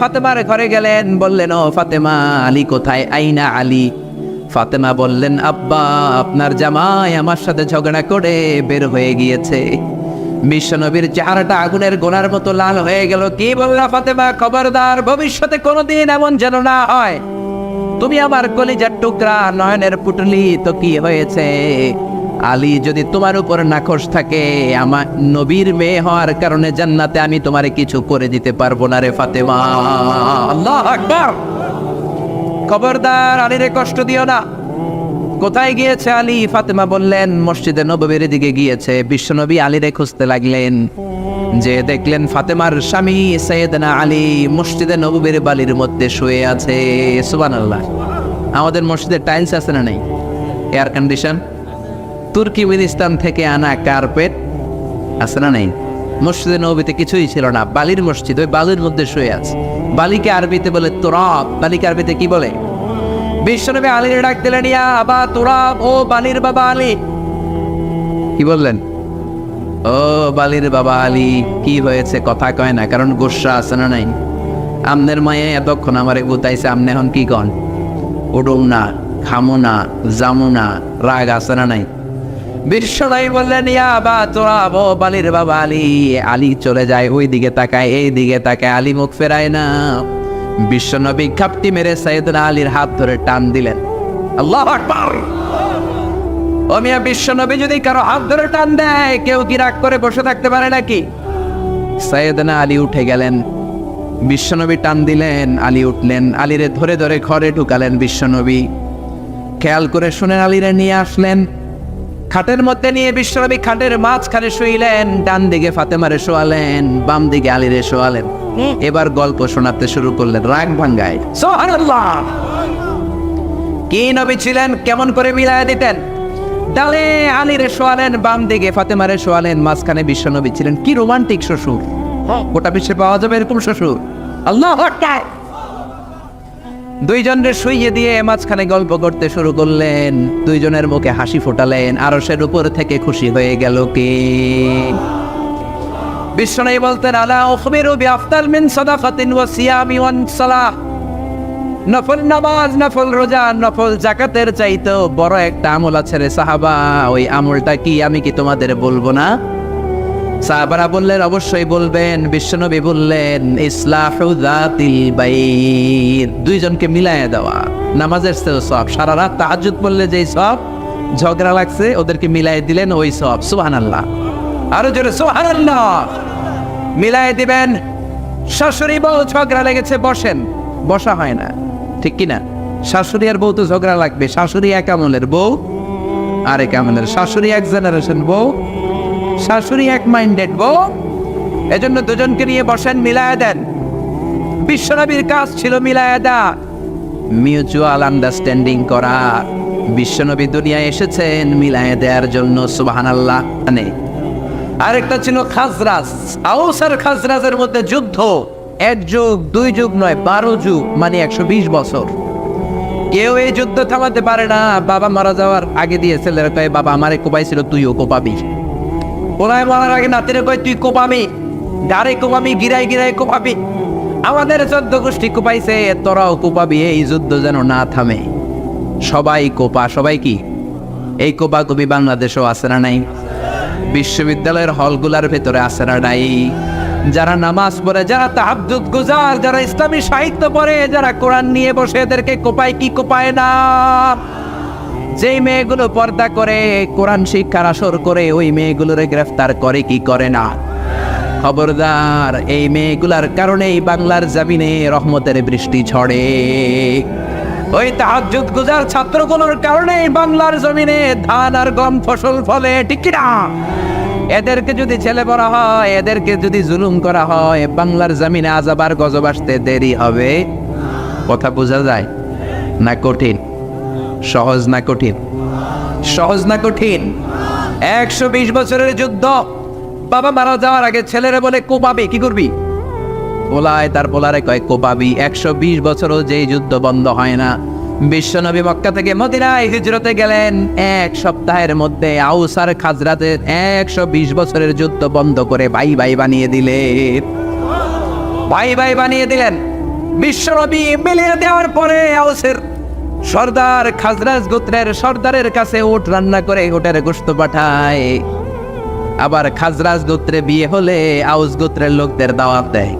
ফাতেমার ঘরে গেলেন, বললেন ও ফাতেমা, আলী কোথায়? আইনা আলী? ফাতেমা বললেন, আব্বা, আপনার জামাই আমার সাথে ঝগড়া করে বের হয়ে গিয়েছে। বিশ্বনবীর চেহারাটা আগুনের গোলার মতো লাল হয়ে গেল। কি বললা ফাতেমা? খবরদার, ভবিষ্যতে কোনোদিন এমন যেন না হয়। তুমি আমার কলিজার টুকরা, নয়নের পুটলি, তো কি হয়েছে? আলী যদি তোমার উপর নাখোশ থাকে, আমার নবীর মেয়ে হওয়ার কারণে জান্নাতে আমি তোমারে কিছু করে দিতে পারবো না রে ফাতেমা। আল্লাহু আকবার। খবরদার, আলীরে কষ্ট দিও না। কোথায় গিয়েছে আলী? ফাতেমা বললেন, মসজিদে নববীর দিকে গিয়েছে। বিশ্বনবী আলীরে খুঁজতে লাগলেন, যে দেখলেন ফাতেমার স্বামী সাইয়েদনা আলী মসজিদে নববীর বালির মধ্যে শুয়ে আছে। সুবহানাল্লাহ। আমাদের মসজিদে টাইলস আছে না নেই? এয়ার কন্ডিশন, তুর্কিমিনিস্তান থেকে আনা কার্পেট আছে না নেই? মসজিদে নববীতে কিছুই ছিল না, বালির মসজিদ, ওই বালির মধ্যে শুয়ে আছে। বালিকে আরবিতে বলে তুরাব। বালিকে আরবিতে কি বলে? বিশ্বনবী আলীর ডাক দিলেন, ইয়া আবা তুরাব, ও বালির বাবা আলী। কি বললেন? ও বালির বাবা আলী, কি হয়েছে? কথা কয় না, কারণ গোসা আছে না নাই? আমনের মায়ে এতক্ষণ আমারে গুতাইছে, আমনে এখন কি কন? উডুম না, খামো না, জামু না, রাগ আছে না নাই? বিশ্বনবী বললেন, ইয়া আবা তুরাব, ও বালির বাবা আলী। আলী চলে যায়, ওই দিকে তাকায়, এই দিকে তাকায়, আলী মুখ ফেরায় না। বিশ্বনবী খাপটি মেরে সাইয়েদনা আলীর হাত ধরে টান দিলেন। আল্লাহু আকবার। ও মিয়া, বিশ্বনবী যদি কারো হাত ধরে টান দেয়, কেউ কি রাগ করে বসে থাকতে পারে নাকি? সাইয়েদনা আলী উঠে গেলেন, বিশ্বনবী টান দিলেন, আলী উঠলেন, আলীরে ধরে ধরে ঘরে ঢুকালেন বিশ্বনবী। খেয়াল করে শুনেন, আলীরে নিয়ে আসলেন, খাটের মধ্যে নিয়ে বিশ্বনবী খাটের মাঝখানে শুইলেন। ডান দিকে ফাতেমারে শোয়ালেন, বাম দিকে আলীরে শোয়ালেন। এবার গল্প শোনাতে শুরু করলেন, রাগ ভাঙ্গায়। সুবহানাল্লাহ। কি নবী ছিলেন, কেমন করে মিলায়া দিতেন। ডালে আলীরে শোয়ালেন, বাম দিকে ফাতেমারে শোয়ালেন, মাঝখানে বিশ্বনবী ছিলেন। কি রোমান্টিক শ্বশুর! গোটা বিশ্বে পাওয়া যাবে এরকম শ্বশুর? আল্লাহু আকবার। দুইজনের শুইয়ে দিয়ে মাঝখানে গল্প করতে শুরু করলেন। দুইজনের মুখে হাসি ফোটালেন। আরশের উপর থেকে খুশি হয়ে গেল কে? বিশ্বনবী বলতেন, আলা উখবিরু বিআফদাল মিন সাদাকাতিন ওয়া সিয়ামি ওয়া সালাহ। নফল নামাজ, নফল রোজা, নফল যাকাতের চাইতেও বড় একটা আমল আছে রে সাহাবা। ওই আমলটা কি, আমি কি তোমাদের বলবো না? সাহাবারা বললেন, অবশ্যই বলবেন। বিশ্বনবী বললেন, ইসলাহু যাতিল বাইন। দুইজনকে মিলায়া দেওয়া। নামাজের চেয়েও সওয়াব। সারা রাত তাহাজ্জুদ পড়লে যেই সওয়াব, ঝগড়া লাগছে ওদেরকে মিলাই দিলেন ওই সওয়াব। সুবহানাল্লাহ। আরো জোরে সুবহানাল্লাহ। মিলাই দিবেন। শাশুড়ি বউ ঝগড়া লেগেছে, বসেন। বসা হয় না, ঠিক কিনা? শাশুড়ি আর বউ তো ঝগড়া লাগবে। শাশুড়ি এক আমলের, বউ আরেক আমলের। শাশুড়ি এক জেনারেশন, বউ শাশুড়ি এক মাইন্ডেড বউ। এজন্য দুজনকে নিয়ে বসেন, মিলায়া দেন। বিশ্বনবীর কাজ ছিল মিলায়া দেয়া, মিউচুয়াল আন্ডারস্ট্যান্ডিং করা। বিশ্বনবী দুনিয়ায় এসেছেন মিলায়া দেওয়ার জন্য। সুবহানাল্লাহ। আরেকটা ছিল খাজরাজ, আউস আর খাজরাজের মধ্যে যুদ্ধ। 1 যুগ 2 যুগ নয়, 12 যুগ, মানে 120 বছর। কেউ এই যুদ্ধ থামাতে পারে না। বাবা মারা যাওয়ার আগে দিয়ে ছেলেরা কয়, বাবা আমারে কোপাইছিল, তুইও কোপাবি। ওলাই মারার আগে নাতিরে কয়, তুই কোপাবি, ডারে কোপাবি, গিরাই গিরাই কোপাবি। আমাদের 14 গোষ্ঠী কোপাইছে, তোরাও কোপাবি। এই যুদ্ধ যেন না থামে। সবাই কোপা। সবাই কি? এই কোপাকুপি বাংলাদেশেও আছে না নাই? বিশ্ববিদ্যালয়ের হলগুলার ভেতরে আছে না নাই? যারা নামাজ পড়ে, যারা তাহাজ্জুদ গুজার, যারা ইসলামী সাহিত্য পড়ে, যারা কোরআন নিয়ে বসে, এদেরকে কোপায় কি কোপায় না? যেই মেয়েগুলো পর্দা করে, কোরআন শিক্ষার আসর করে, ওই মেয়েগুলোরে গ্রেফতার করে কি করে না? খবরদার, এই মেয়েগুলার কারণেই বাংলার জমিনে রহমতের বৃষ্টি ঝড়ে। ওই তাহাজ্জুদ গুজার ছাত্রগুলোর কারণেই বাংলার জমিনে ধান আর গম ফসল ফলে, ঠিক না? এদেরকে যদি ছেলে বলা হয়, এদেরকে যদি জুলুম করা হয়, বাংলার জমিনে আযাব আর গজব আসতে দেরি হবে। কথা বোঝা যায় না? কঠিন? সহজ না কঠিন? সহজ না কঠিন? 120 বছরের যুদ্ধ। বাবা মারা যাওয়ার আগে ছেলেরা বলে, কোপাবি। কি করবি? পোলায় তার পোলারে কয়, কোপাবি। 120 বছরও যেই যুদ্ধ বন্ধ হয় না। বিশ্বনবী মক্কা থেকে মদিনায় হিজরতে গেলেন। 1 সপ্তাহের মধ্যে আউস আর খাজরাজের 120 বছরের যুদ্ধ বন্ধ করে ভাই ভাই বানিয়ে দিলেন। ভাই ভাই বানিয়ে দিলেন। বিশ্বনবী মিলিয়ে দেওয়ার পরে আউসের সর্দার খাজরাজ গোত্রের সর্দারের কাছে উট রান্না করে উটের গোশত পাঠায়। আবার খাজরাজ গোত্রে বিয়ে হলে আউস গোত্রের লোকদের দাওয়াত দেয়।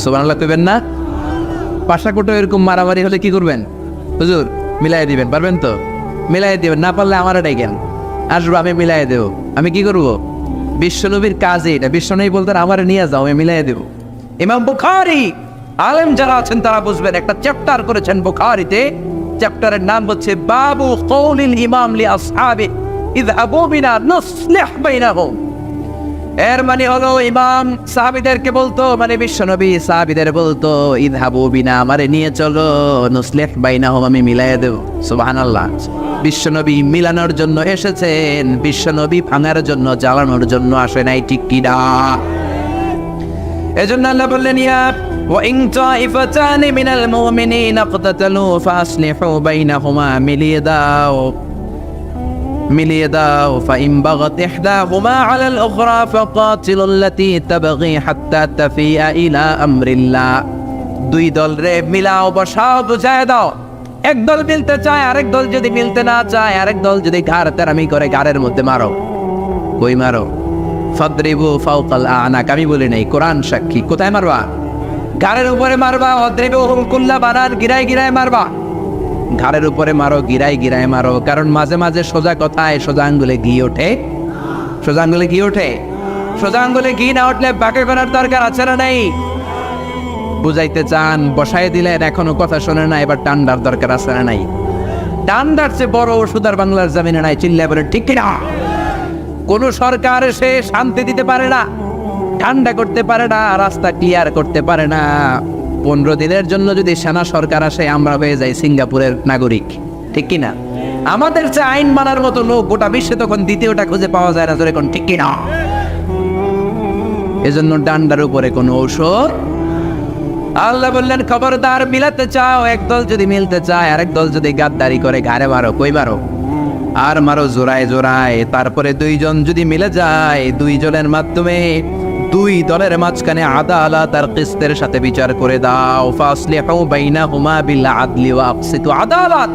সুবহানাল্লাহ কইবেন না? পাশাকুটো এরকম মারামারি হলে কি করবেন? হুজুর মিলাই দিবেন, পারবেন তো? মিলাই দিবেন, না পারলে আমার ডাকেন, আসবো আমি মিলাই দেব। আমি কি করব? বিশ্বনবীর কাজে এটা। বিশ্বনবী বলতেন আমার নিয়ে যাও, আমি মিলাই দেব। ইমাম বুখারী আলেম যারা আছেন তারা বুঝবেন, একটা চ্যাপ্টার করেছেন বুখারীতে। চ্যাপ্টারের নাম হচ্ছে বাবু কওলিল ইমাম লি আসহাবি ইযহাবু বিনা নুসলিহ বাইনাহুম। এর মানে হলো ইমাম সাহাবীদেরকে বলতো, মানে বিশ্বনবী সাহাবীদের বলতো ইযহাবু বিনা, আমারে নিয়ে চলো, নুসলিহ বাইনাহুম, আমি মিলাইয়া দেব। সুবহানাল্লাহ। বিশ্বনবী মিলানোর জন্য এসেছেন, বিশ্বনবী ভাঙার জন্য জ্বালানোর জন্য আসে নাই, ঠিক কি না? এজন্য আল্লাহ বললেন ইয়া ওয়া ইন তাইফাতানি মিনাল মুমিনিনা ইকতাতালু ফাসলিহু বাইনাহুমা, মিলিয়ে দাও। ফাইন বাগাত ইহদাহুমা আলাল উখরা ফাকাতিলুল্লাতী তাবগী হাত্তা তাফিয়া ইলা আমরিল্লাহ। দুই দল রে মিলাও, বসাও, বুঝায় দাও। এক দল মিলতে চায়, আরেক দল যদি মিলতে না চায়, আরেক দল যদি ঘাড় তেরামি করে, ঘাড়ের মধ্যে মারো। কই মারো? ফাদরিবু ফাওকাল আনাক। আমি বলি নাই, কোরআন সাক্ষী। কোথায় মারবা? ঘাড়ের উপরে মারবা। ওয়াদরিবুহুম কুল্লা বানান, গিরায় গিরায় মারবা। ঘাড়ের উপরে মারো, গিরায় গিরায় মারো। কারণ মাঝে মাঝে সোজা কথায় সোজা আঙ্গুলে ঘি ওঠে। সোজা আঙ্গুলে ঘি ওঠে। সোজা আঙ্গুলে ঘি না উঠলে বাঁকে করার দরকার আছে না নেই? বুঝাইতে চান, বসাই দিলেন, এখনো কথা শোনে না, এবার টান্ডার দরকার আছে না নাই? টান্ডার চেয়ে বড় ওষুধ আর বাংলার জমিনে নাই। চিল্লায় বলে ঠিক কিনা? কোন সরকার সে শান্তি দিতে পারে না, ঠান্ডা করতে পারে না, রাস্তা ক্লিয়ার করতে পারে না। 15 দিনের জন্য যদি সেনা সরকার আসে, আমরা হয়ে যাই সিঙ্গাপুরের নাগরিক, ঠিক কিনা? আমাদের যে আইন মানার মতো লোক গোটা বিশ্বে তখন দ্বিতীয়টা খুঁজে পাওয়া যায় না, জোরে কোন ঠিক কিনা? এজন্য ডান্ডার উপরে কোনো ঔষধ। আল্লাহ বললেন খবরদার, মিলাতে চাও, একদল যদি মিলতে চায়, আরেক দল যদি গাদ্দারি করে, ঘাড়ে মারো। কই মারো? আর মারো জোড়ায় জোড়ায়। তারপরে দুইজন যদি মিলে যায়, দুইজনের মাধ্যমে দুই দলের মাঝখানে আদালত আর কিসতের সাথে বিচার করে দাও। ফাসলিহু বাইনাহুমা বিল আদলি ওয়া আকসিতু। আদালত,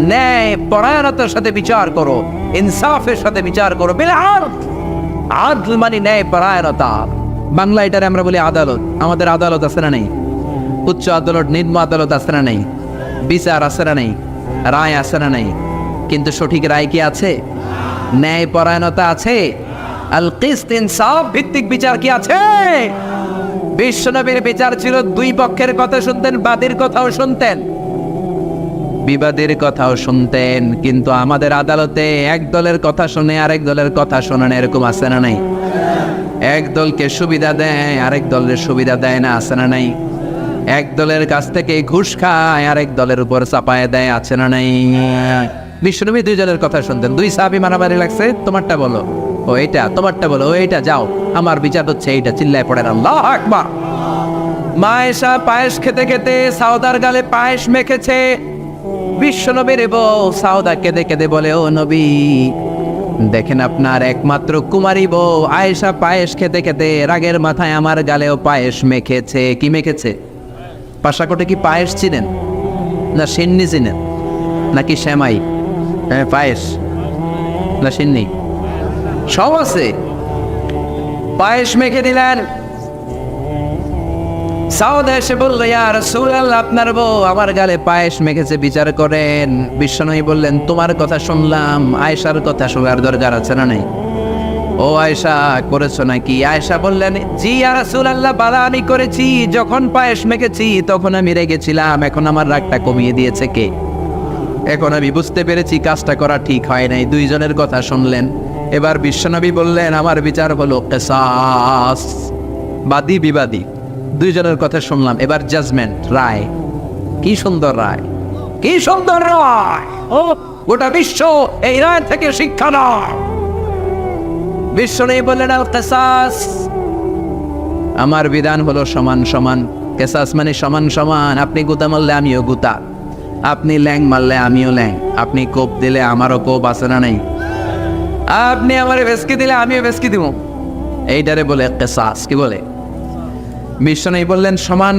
ন্যায় পরায়ণতার সাথে বিচার করো, ইনসাফের সাথে বিচার করো। বিল আদল, আদল মানে ন্যায় পরায়ণতা। বাংলা এটারে আমরা বলি আদালত। আমাদের আদালত আছে না নেই? উচ্চ আদালত, নিম্ন আদালত আছে না নেই? বিচার আছে না নেই? রায় আছে না নেই? কিন্তু সঠিক রায় কি আছে? ন্যায় পরায়ণতা আছে? আল কিসত, ইনসাফ ভিত্তিক বিচার কি আছে? বিশ্বনবীর বিচার ছিল দুই পক্ষের কথা শুনতেন, বাদীর কথাও শুনতেন, বিবাদের কথাও শুনতেন। কিন্তু আমাদের আদালতে এক দলের কথা শুনে আরেক দলের কথা শোনেন, এরকম আছে না নাই? এক দলকে সুবিধা দেয়, আরেক দলের সুবিধা দেয় না, আছে না নাই? এক দলের কাছ থেকে ঘুষ খায়, আরেক দলের উপর চাপায় দেয়, আছে না নাই? বিশ্বনবী দুইজনের কথা শুনতেন। দুই সাহাবী মারামারি লাগছে, তোমারটা বলো, ও এইটা, তোমারটা বলো, ও এইটা, যাও, আমার বিচার হচ্ছে এইটা। চিল্লায় পড়েন আল্লাহু আকবার। মা আয়েশা পায়েস খেতে খেতে সাউদার গালে পায়েস মেখেছে। বিশ্বনবীর বউ সাউদা কেঁদে কেঁদে বলে, ও নবী, দেখেন আপনার একমাত্র কুমারী বউ আয়েশা পায়েস খেতে খেতে রাগের মাথায় আমার গালেও পায়েস মেখেছে। কি মেখেছে? পাশাকোটে কি পায়েস চিনেন? না সিন্নি চিনেন? নাকি শ্যামাই? পায়েস না সিন্নি সব আছে। পায়েস মেখে দিলেন। সাউদা এসে বলল, ইয়া রাসূলুল্লাহ, আপনার বউ আমার গালে পায়েস মেখেছে, বিচার করেন। বিশ্বনবী বললেন, তোমার কথা শুনলাম, আয়েশার কথা শোনার দরকার আছে না নাই? ও আয়েশা, করেছো নাকি? আয়েশা বললেন, জি ইয়া রাসূলুল্লাহ, বালা আমি করেছি। যখন পায়েস মেখেছি তখন আমি রেগেছিলাম, এখন আমার রাগটা কমিয়ে দিয়েছে কে? এখন আমি বুঝতে পেরেছি কাজটা করা ঠিক হয় নাই। দুইজনের কথা শুনলেন। এবার বিশ্বনবী বললেন, আমার বিচার হলো কিসাস, বাদী বিবাদী, দুইজনের কথা শুনলাম, এবার জাজমেন্ট, রায়। কি সুন্দর রায়, কি সুন্দর রায়! ও গোটা বিশ্ব এই রায় থেকে শিক্ষা নাও। বিশ্বনবী বললেন, আল কিসাস, আমার বিধান হলো সমান সমান। কিসাস মানে সমান সমান। আপনি গুতা মারলে আমিও গুতা, আপনি ল্যাং মারলে আমিও ল্যাং, আপনি কোপ দিলে আমারও কোপ, আছে না নাই? আপনি আমারে ভেসকি দিলে আমিও ভেসকি দিব। এইটারে বলে কিসাস। কি বলে? বিশ্বনবী বললেন সমান